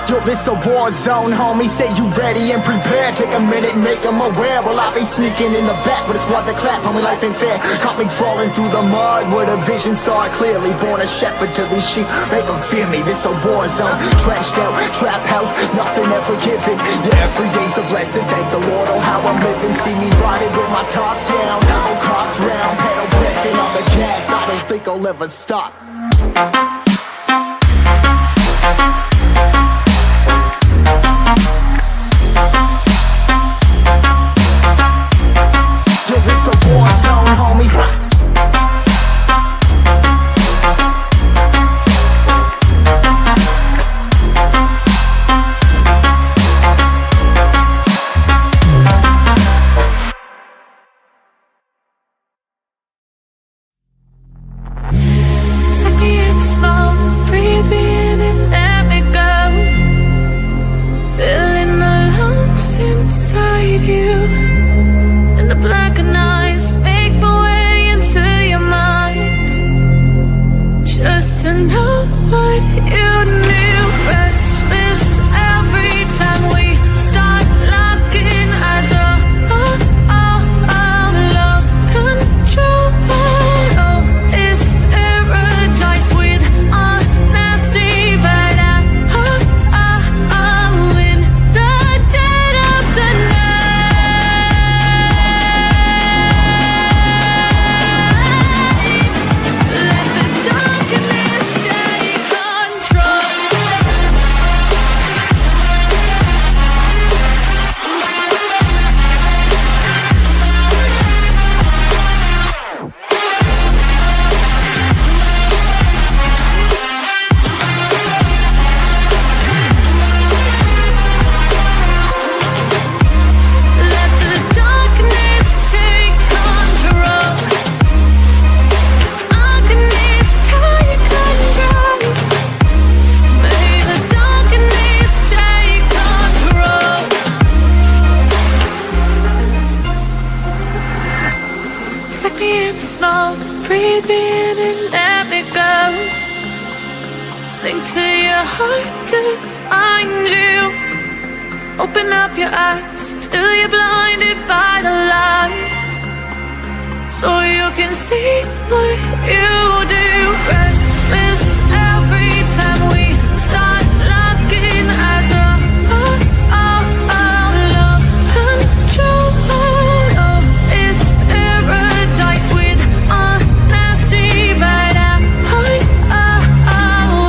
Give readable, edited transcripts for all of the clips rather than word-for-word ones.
Yo, this a war zone, homie. Say you ready and prepared. Take a minute, make them aware. Well, I be sneaking in the back, but it's what the clap, homie, life ain't fair. Caught me crawling through the mud with a vision, saw it clearly. Born a shepherd to these sheep, make them fear me. This a war zone, trashed out, trap house, nothing ever given. Yeah, every day's a blessing, thank the Lord, oh how I'm living. See me riding with my top down, oh cops round, pedal pressing on the gas. I don't think I'll ever stop. Sink to your heart to find you. Open up your eyes till you're blinded by the lies, so you can see what you do. Restless every time we start locking eyes up. Lost control. Oh, it's paradise with a nasty bite out.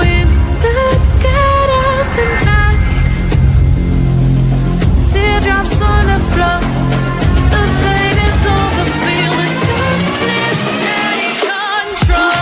In the dead of the night, teardrops on the floor. The pain is over. Feel the darkness take control.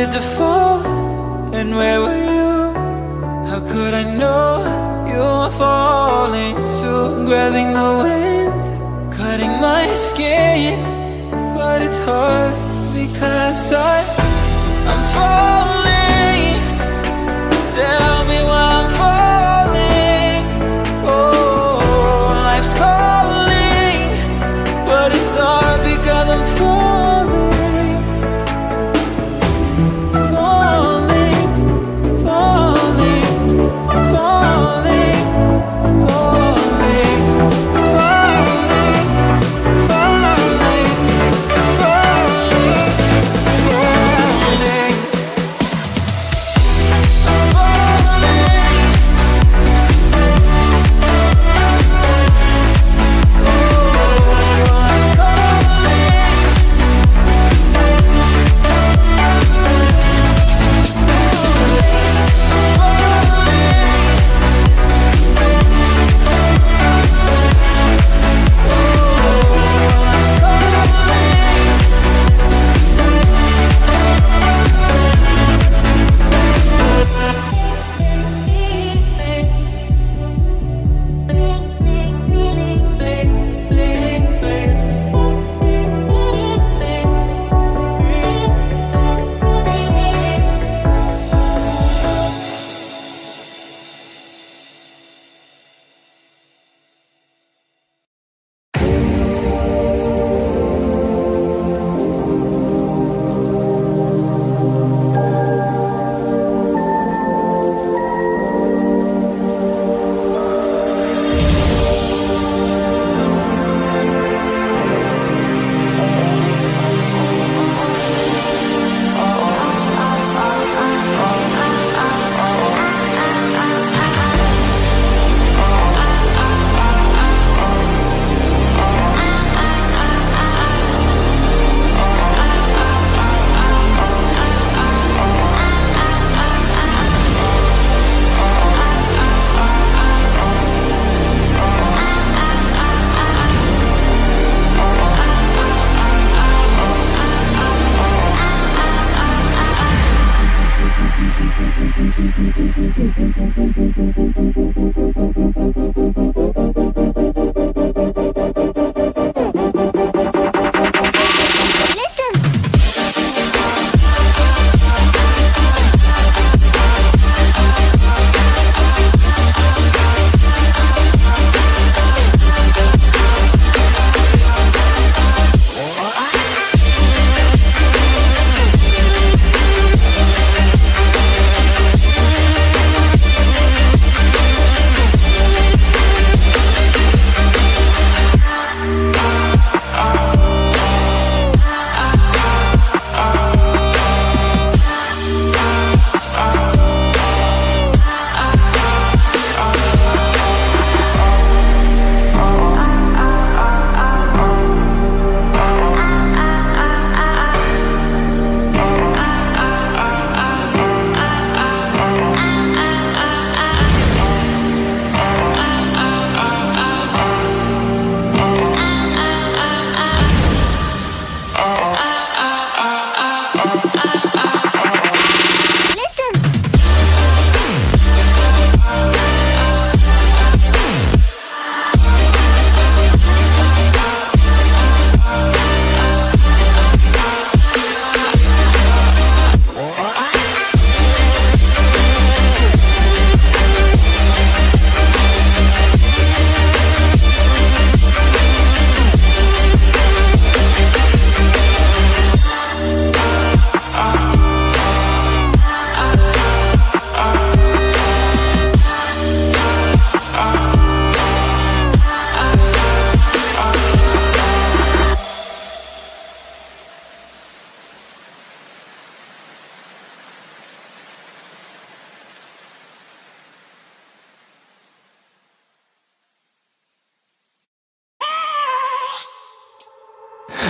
started to fall, and where were you? How could I know you were falling too? Grabbing the wind, cutting my skin, but it's hard because I'm falling. Tell me why I'm falling. Oh, life's calling, but it's hard because I'm falling.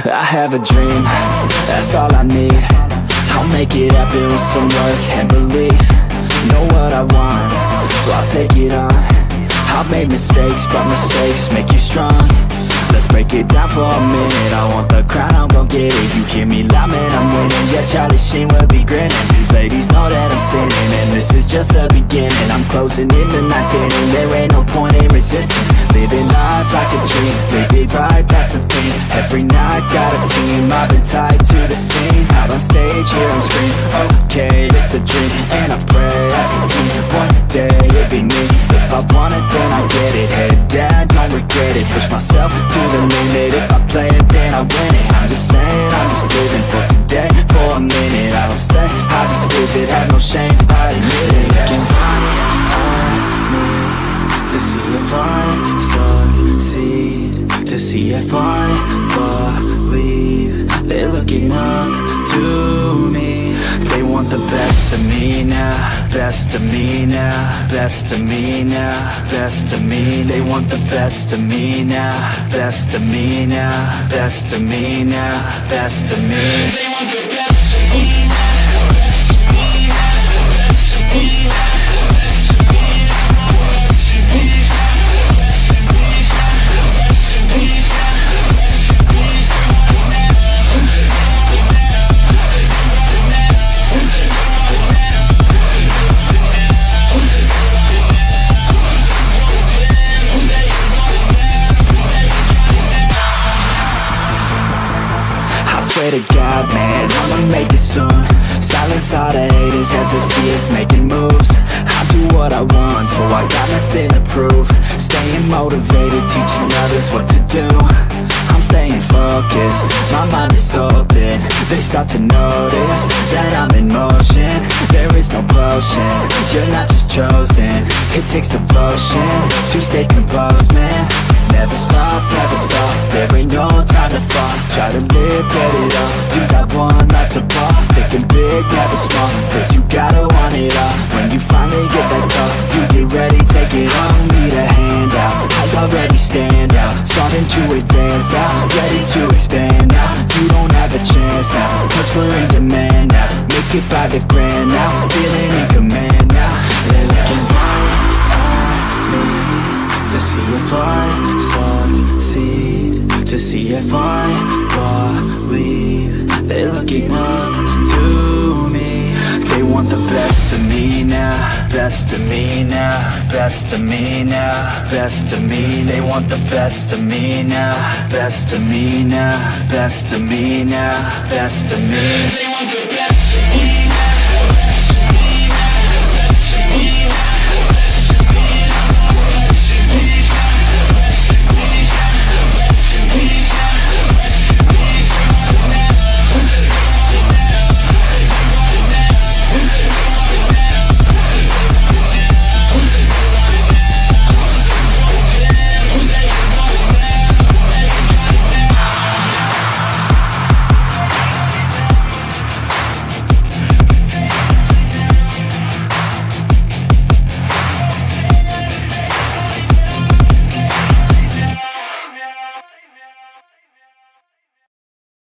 I have a dream, that's all I need. I'll make it happen with some work and belief. Know what I want, so I'll take it on. I've made mistakes, but mistakes make you strong. Let's break it down for a minute. I want the crown, I'm gon' get it. You hear me loud, man, I'm winning. Yeah, Charlie Sheen will be grinning. These ladies know that I'm sinning, and this is just the beginning. I'm closing in the ninth inning. There ain't no point in resisting. Living life like a dream, live it right, that's the thing. Every night got a team, I've been tied to the scene. Out on stage, hear them scream, okay, it's a dream. And I pray as a team, one day it'll be me. If I want it, then I get it. Head down, don't regret it. Push myself to the limit. If I play it, then I win it. I'm just saying, I'm just living for today. For a minute, I don't stay, I just visit. Have no shame, I admit it. Looking to see if I succeed, to see if I believe. They're looking up to me. They want the best of me now, best of me now, best of me now, best of me. They want the best of me now, best of me now, best of me now, best of me. They want the best of me. Swear to God, man, I'ma make it soon. Silence all the haters as they see us making moves. I do what I want, so I got nothing to prove. Staying motivated, teaching others what to do. I'm staying focused, my mind is open. They start to notice that I'm in motion. There is no potion, you're not just chosen. It takes devotion to stay composed, man. Never stop, there ain't no time to fall. Try to live, get it up, you got one life to pop. Thinking big, never small, cause you gotta want it all. When you finally get that call, you get ready, take it on. Need a handout, I already stand out. Starting to advance now, ready to expand now. You don't have a chance now, cause we're in demand now. Make it by the grand now, feeling in command now. They're looking right at me to see if I succeed, to see if I believe. They're looking up to me. They want the best of me now, best of me now, best of me now, best of me. They want the best of me now, best of me now, best of me now, best of me. They want the best of me.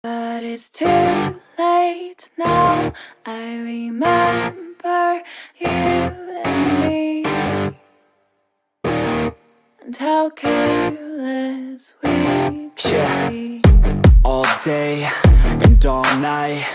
But it's too late now. I remember you and me, and how careless we could be. All day and all night,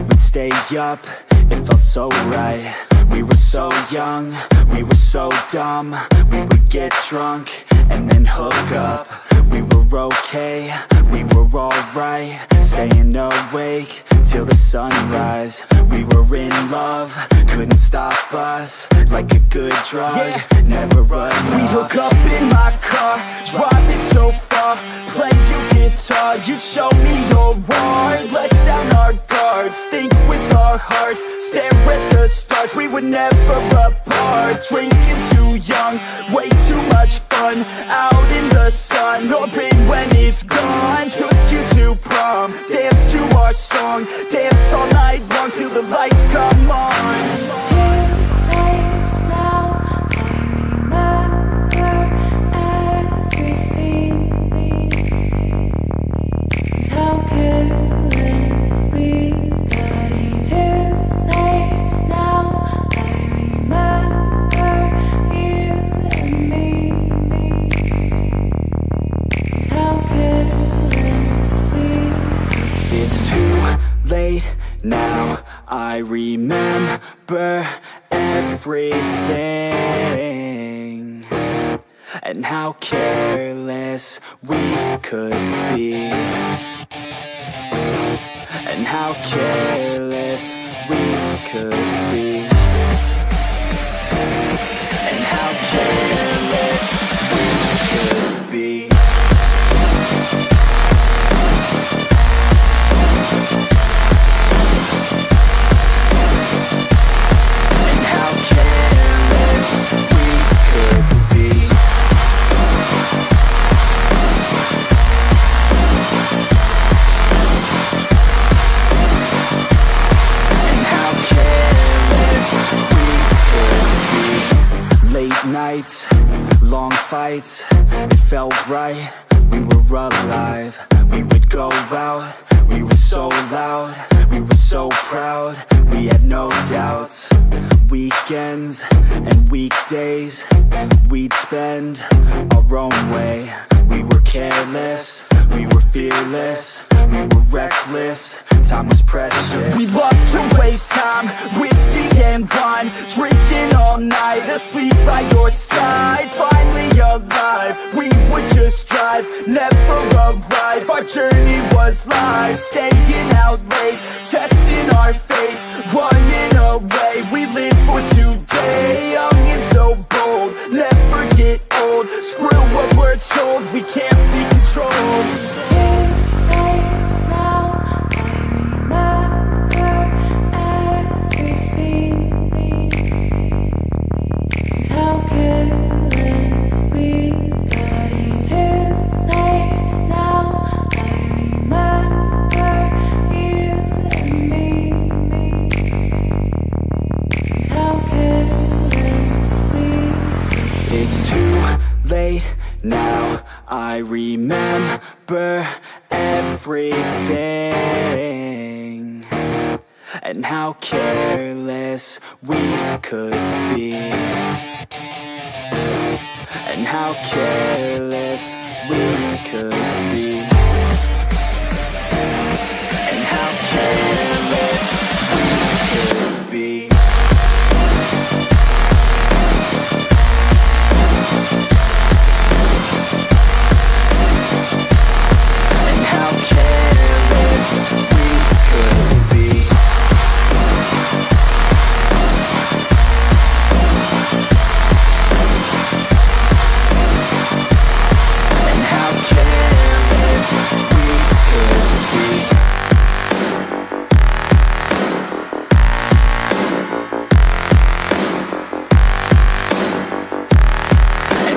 we'd stay up, it felt so right. We were so young, we were so dumb. We would get drunk and then hook up. We were okay, we were alright. Staying awake till the sunrise. We were in love, couldn't stop us. Like a good drug, never run. We hook up in my car, driving so far. Play your guitar, you'd show me your art. Let down our guards, think with our hearts. Stare at the stars, we were never apart. Drinking too young, way too much fun. Out in the sun, open when it's gone. Took you to prom, dance to our song. Dance all night long till the lights come on. How could remember everything, and how careless we could be, and how careless we could be, and how careless we could be. Nights, long fights, it felt right, we were alive. We would go out, we were so loud, we were so proud, we had no doubts. Weekends and weekdays, we'd spend our own way. We were careless, we were fearless, we were reckless, time was precious. We loved to waste time, whiskey and wine, drinking all night, asleep by your side. Finally alive, we would just drive, never arrive. Our journey was live, staying out late, testing our fate, running away. We live for today, young and so bold, never get old. Screw what we're told, we can't be controlled. Now I remember everything, and how careless we could be, and how careless we could be, and how careless we could be.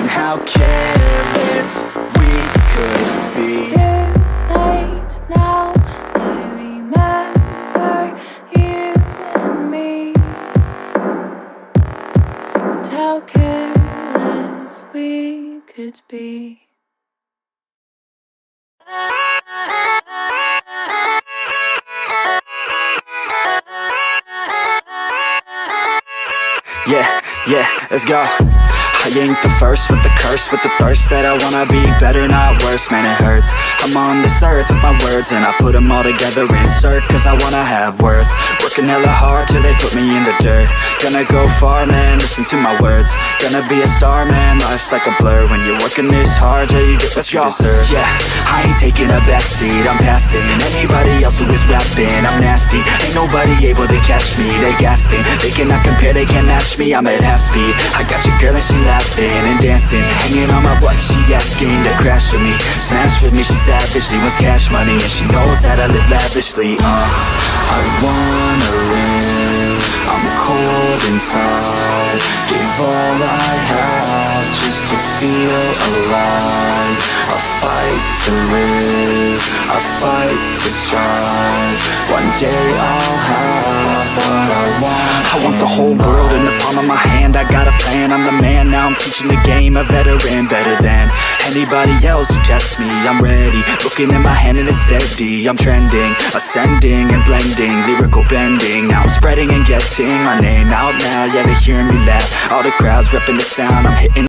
How careless we could be. It's too late now, I remember you and me, and how careless we could be. Yeah, let's go. I ain't the first with the curse, with the thirst that I wanna be better, not worse, man it hurts. I'm on this earth with my words and I put them all together, insert, cause I wanna have worth. Working hella hard till they put me in the dirt. Gonna go far, man, listen to my words. Gonna be a star, man, life's like a blur. When you're working this hard till you get what you deserve. Yeah, I ain't taking a backseat, I'm passing anybody else who is rapping. I'm nasty, ain't nobody able to catch me. They gasping, they cannot compare, they can't match me. I'm at half speed, I got your girl and she laughing and dancing, hanging on my butt, she asking to crash with me, smash with me, she savage, she wants cash money, and she knows that I live lavishly. I wanna live, I'm cold inside, give all I have just to feel alive. I fight to live, I fight to strive, one day I'll have what I want. I want the whole world in the palm of my hand, I got a plan, I'm the man, now I'm teaching the game, a veteran, better than anybody else who tests me. I'm ready, looking at my hand and it's steady. I'm trending, ascending and blending, lyrical bending. Now I'm spreading and getting my name out now. Yeah, they hearing me laugh, all the crowds repping the sound. I'm hitting